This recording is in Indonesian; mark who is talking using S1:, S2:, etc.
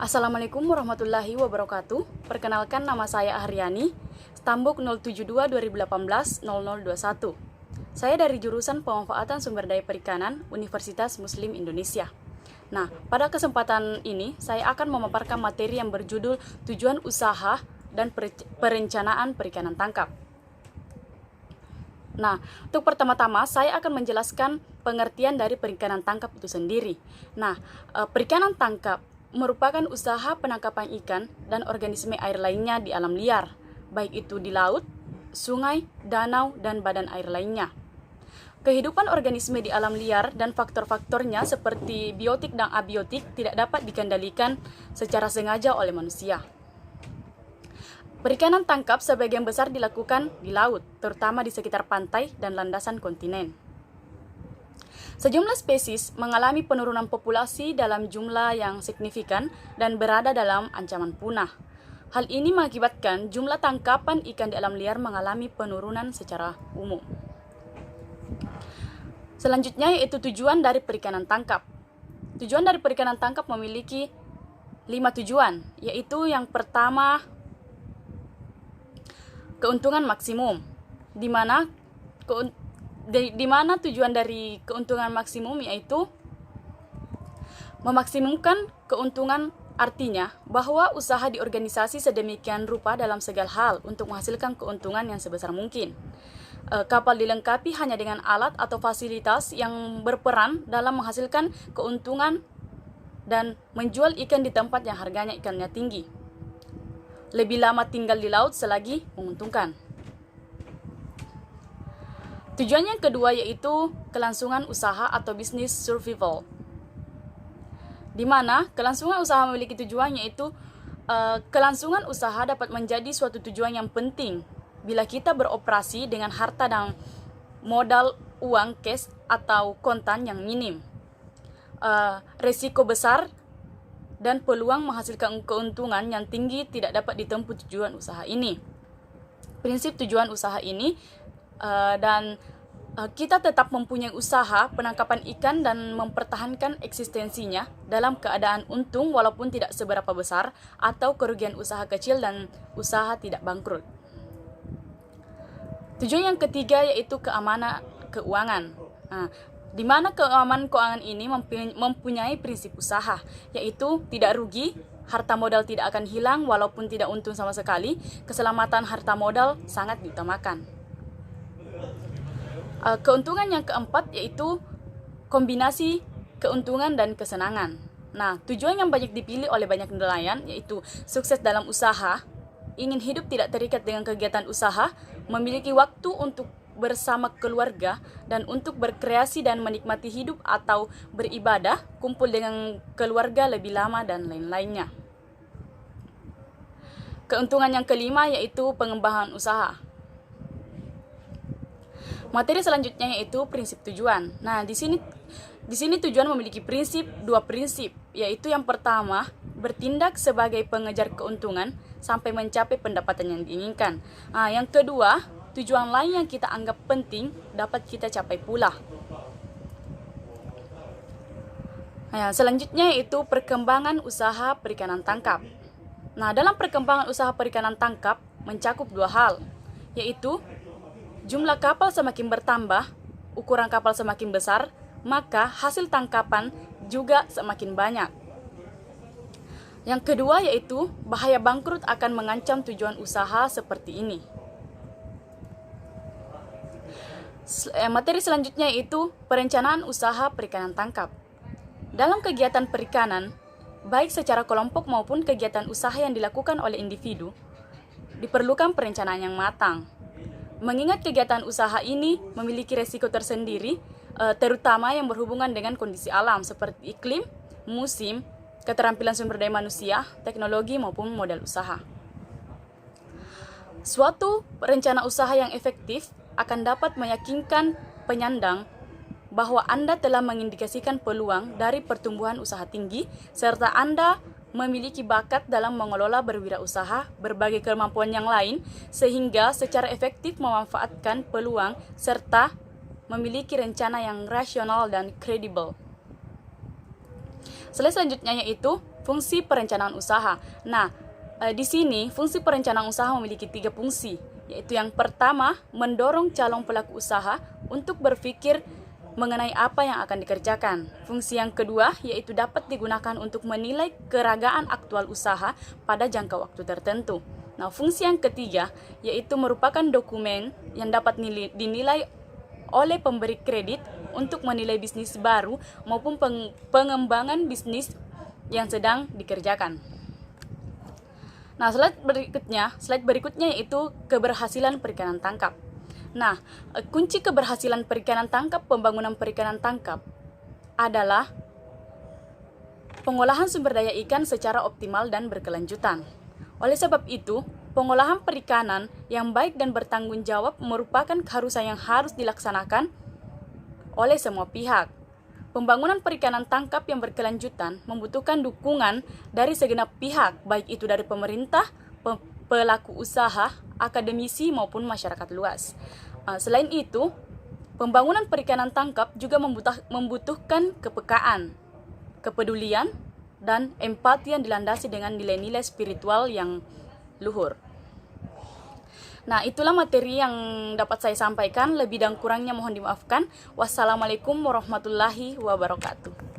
S1: Assalamualaikum warahmatullahi wabarakatuh. Perkenalkan, nama saya Aryani, Stambuk 072-2018-0021. Saya dari jurusan Pemanfaatan Sumber Daya Perikanan Universitas Muslim Indonesia. Nah, pada kesempatan ini saya akan memaparkan materi yang berjudul Tujuan Usaha dan Perencanaan Perikanan Tangkap. Nah, untuk pertama-tama saya akan menjelaskan pengertian dari perikanan tangkap itu sendiri. Nah, perikanan tangkap merupakan usaha penangkapan ikan dan organisme air lainnya di alam liar, baik itu di laut, sungai, danau, dan badan air lainnya. Kehidupan organisme di alam liar dan faktor-faktornya seperti biotik dan abiotik tidak dapat dikendalikan secara sengaja oleh manusia. Perikanan tangkap sebagian besar dilakukan di laut, terutama di sekitar pantai dan landasan kontinen. Sejumlah spesies mengalami penurunan populasi dalam jumlah yang signifikan dan berada dalam ancaman punah. Hal ini mengakibatkan jumlah tangkapan ikan di alam liar mengalami penurunan secara umum. Selanjutnya yaitu tujuan dari perikanan tangkap. Tujuan dari perikanan tangkap memiliki 5 tujuan, yaitu yang pertama, keuntungan maksimum, di mana tujuan dari keuntungan maksimum yaitu memaksimumkan keuntungan, artinya bahwa usaha di organisasi sedemikian rupa dalam segala hal untuk menghasilkan keuntungan yang sebesar mungkin. Kapal dilengkapi hanya dengan alat atau fasilitas yang berperan dalam menghasilkan keuntungan dan menjual ikan di tempat yang harganya ikannya tinggi. Lebih lama tinggal di laut selagi menguntungkan. Tujuan yang kedua yaitu kelangsungan usaha atau business survival, di mana kelangsungan usaha memiliki tujuan yaitu kelangsungan usaha dapat menjadi suatu tujuan yang penting bila kita beroperasi dengan harta dan modal uang cash atau kontan yang minim. Resiko besar dan peluang menghasilkan keuntungan yang tinggi tidak dapat ditempuh tujuan usaha ini. Prinsip tujuan usaha ini dan kita tetap mempunyai usaha penangkapan ikan dan mempertahankan eksistensinya dalam keadaan untung walaupun tidak seberapa besar atau kerugian usaha kecil dan usaha tidak bangkrut. Tujuan yang ketiga yaitu keamanan keuangan, di mana keamanan keuangan ini mempunyai prinsip usaha, yaitu tidak rugi, harta modal tidak akan hilang walaupun tidak untung sama sekali, keselamatan harta modal sangat diutamakan. Keuntungan yang keempat yaitu kombinasi keuntungan dan kesenangan. Nah, tujuan yang banyak dipilih oleh banyak nelayan yaitu sukses dalam usaha, ingin hidup tidak terikat dengan kegiatan usaha, memiliki waktu untuk bersama keluarga dan untuk berkreasi dan menikmati hidup atau beribadah, kumpul dengan keluarga lebih lama dan lain-lainnya. Keuntungan yang kelima yaitu pengembangan usaha. Materi selanjutnya yaitu prinsip tujuan. Nah, di sini tujuan memiliki dua prinsip, yaitu yang pertama, bertindak sebagai pengejar keuntungan sampai mencapai pendapatan yang diinginkan. Yang kedua, tujuan lain yang kita anggap penting dapat kita capai pula. Selanjutnya yaitu perkembangan usaha perikanan tangkap. Nah, dalam perkembangan usaha perikanan tangkap mencakup dua hal, yaitu jumlah kapal semakin bertambah, ukuran kapal semakin besar, maka hasil tangkapan juga semakin banyak. Yang kedua yaitu bahaya bangkrut akan mengancam tujuan usaha seperti ini. Materi selanjutnya yaitu perencanaan usaha perikanan tangkap. Dalam kegiatan perikanan, baik secara kelompok maupun kegiatan usaha yang dilakukan oleh individu, diperlukan perencanaan yang matang. Mengingat kegiatan usaha ini memiliki resiko tersendiri, terutama yang berhubungan dengan kondisi alam seperti iklim, musim, keterampilan sumber daya manusia, teknologi maupun modal usaha. Suatu rencana usaha yang efektif akan dapat meyakinkan penyandang bahwa Anda telah mengindikasikan peluang dari pertumbuhan usaha tinggi, serta Anda memiliki bakat dalam mengelola berwirausaha, berbagai kemampuan yang lain, sehingga secara efektif memanfaatkan peluang serta memiliki rencana yang rasional dan kredibel. Selanjutnya yaitu Fungsi perencanaan usaha. Nah, di sini fungsi perencanaan usaha memiliki 3 fungsi, yaitu yang pertama, mendorong calon pelaku usaha untuk berpikir mengenai apa yang akan dikerjakan. Fungsi yang kedua, yaitu dapat digunakan untuk menilai keragaan aktual usaha pada jangka waktu tertentu. Nah, fungsi yang ketiga, yaitu merupakan dokumen yang dapat dinilai oleh pemberi kredit untuk menilai bisnis baru maupun pengembangan bisnis yang sedang dikerjakan. Nah, slide berikutnya yaitu keberhasilan perikanan tangkap. Nah, kunci keberhasilan perikanan tangkap, pembangunan perikanan tangkap adalah pengolahan sumber daya ikan secara optimal dan berkelanjutan. Oleh sebab itu, pengolahan perikanan yang baik dan bertanggung jawab merupakan keharusan yang harus dilaksanakan oleh semua pihak. Pembangunan perikanan tangkap yang berkelanjutan membutuhkan dukungan dari segenap pihak, baik itu dari pemerintah, pelaku usaha, akademisi, maupun masyarakat luas. Selain itu, pembangunan perikanan tangkap juga membutuhkan kepekaan, kepedulian, dan empati yang dilandasi dengan nilai-nilai spiritual yang luhur. Nah, itulah materi yang dapat saya sampaikan. Lebih dan kurangnya mohon dimaafkan. Wassalamualaikum warahmatullahi wabarakatuh.